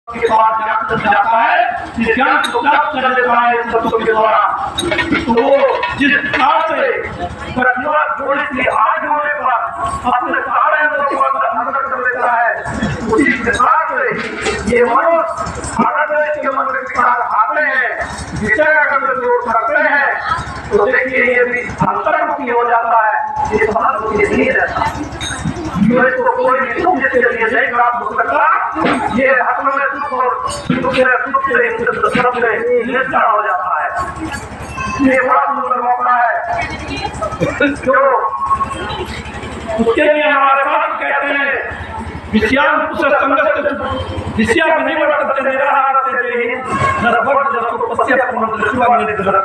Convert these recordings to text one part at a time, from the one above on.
के बाद जाता है, ज्ञान को प्राप्त कर लेता है तत्व के द्वारा। तो जिस प्रकार से कठुआ जोड़ के हाथ जोड़ने पर अपने सारे अंदर कर लेता है, उसी प्रकार से ये मनुष्य आनंद के मन के साथ आते हैं, विषय अगर जोड़ करते हैं तो देखिए ये भी अंतर्मुखी हो जाता है, ये समाज नहीं रहता। तो कोई भी सुख के लिए नहीं प्राप्त हो सकता, ये हाथ में सुख और सुख से निर्धारण हो जाता है। ये बड़ा सुंदर मौका है जो उसके लिए हमारे पास कहते हैं विषयान संगत विषया नहीं वर्तते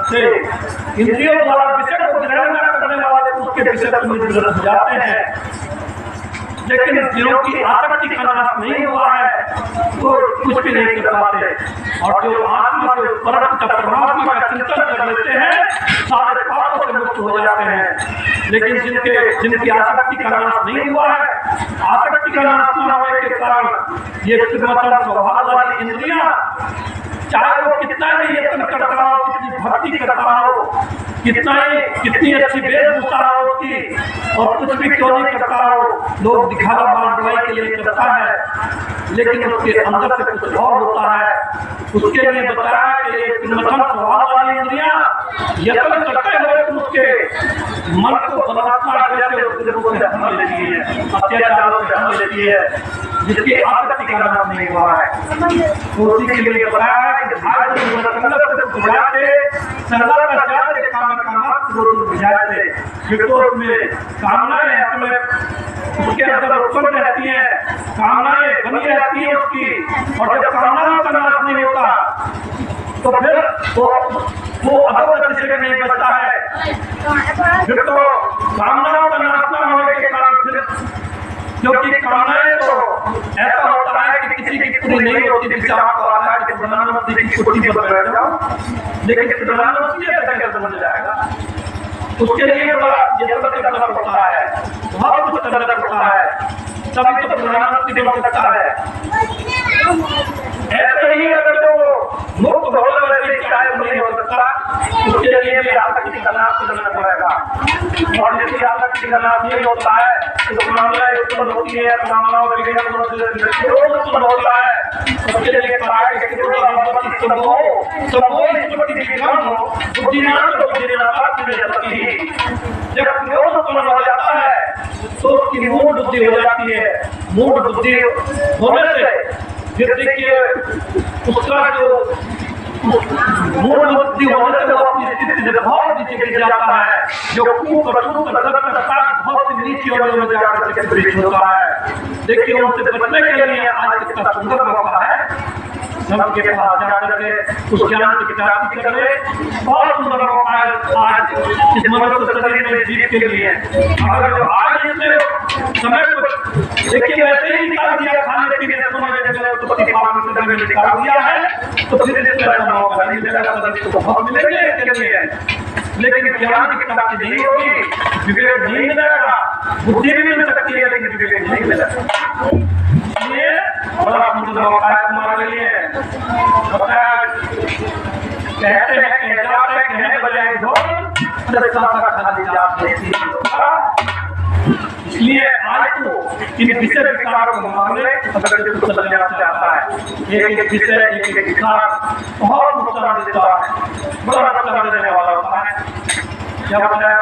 से इंद्रियों द्वारा विषय को ग्रहण करने वाले उसके विषय पर जाते हैं। लेकिन जिनों की आसक्ति का नाश नहीं हुआ है तो कुछ भी नहीं कर पाते, और जो आत्मा के परमात्मा का चिंतन कर लेते हैं सारे पापों से मुक्त हो जाते हैं। लेकिन जिनकी आसक्ति का नाश नहीं हुआ है, आसक्ति का नाश न होने के कारण ये स्वभाव वाली इंद्रियां, चाहे वो कितना ही यत्न करता हो, कितनी भक्ति करता हो, कितनी अच्छी वेशभूषा हो उसकी, और कुछ भी क्यों नहीं करता हो, लोग दिखावा मारवाई के लिए करता है, लेकिन उसके अंदर से कुछ और होता है। उसके लिए बताया कि एक स्वभाव वाली इंद्रियां यत्न करते हुए उसके मन को बलात्कार करके उसके रूप में हम लेती है, अत्याचारों से हम लेती है, जिसकी आसक्ति का नाम नहीं हुआ है। तो उसी के लिए बताया कि भाग से बुझा के संगत का जाते काम बुझाए थे, फिर तो उसमें कामनाएं अपने उसके अंदर उत्पन्न रहती है, कामनाएं बनी रहती है उसकी, और जब कामनाओं का नाश नहीं होता तो फिर वो अधोगति से नहीं बचता है। फिर तो कामनाओं का नाश न होने के कारण फिर, क्योंकि कामनाएं तो ऐसा होता है कि किसी की पूरी नहीं होती, विचार को आता है कि प्रधानमंत्री की कुर्सी पर बैठ जाओ, लेकिन प्रधानमंत्री कैसे बन जाएगा, उसके लिए बड़ा ये सब करना पड़ता है, बहुत कुछ करना पड़ता है, तभी तो प्रधानमंत्री बन सकता है। ऐसे ही अगर तो मुक्त भोजन वैसे चाहे नहीं हो सकता, उसके लिए भी आसक्ति का नाश करना पड़ेगा, और यदि आसक्ति का नाश नहीं होता है तो कामनाएं उत्पन्न होती है, कामनाओं का उत्पन्न होता है। उसके लिए जब क्रोध उत्पन्न हो जाता है तो उसकी मूढ़ बुद्धि हो जाती है, मूढ़ बुद्धि होने से फिर देखिए उसका जो मूढ़ बुद्धि होने से वो अपनी स्थिति से बहुत नीचे गिर जाता है, जो बहुत नीचे होने में जाकर के दृष्ट होता है। देखिए उनसे बचने के लिए आज कितना सुंदर मौका है, सबके पास जाकर के उस ज्ञान की प्राप्ति कर ले। बहुत सुंदर मौका है आज इस मनुष्य शरीर में जीव के लिए। अगर जो आज इसने समय को देखिए वैसे ही निकाल दिया, खाने पीने तो पति पालन में निकाल दिया है, तो फिर ऐसा मौका नहीं मिलेगा, तो बहुत मिलेंगे इसके लिए। लेकिन ज्ञान की प्राप्ति नहीं होगी, विवेक नहीं मिलेगा, बुद्धि भी मिल सकती है लेकिन विवेक नहीं मिलेगा। ये बड़ा सुंदर मौका है तुम्हारे लिए। कहते हैं कि जाते कहने बजाय इसलिए आज तो इन विषय विकारों को मांगने अगर जो समझना चाहता है, एक विषय एक विकार बहुत नुकसान देता है, बड़ा नुकसान देने वाला होता है। क्या बताया?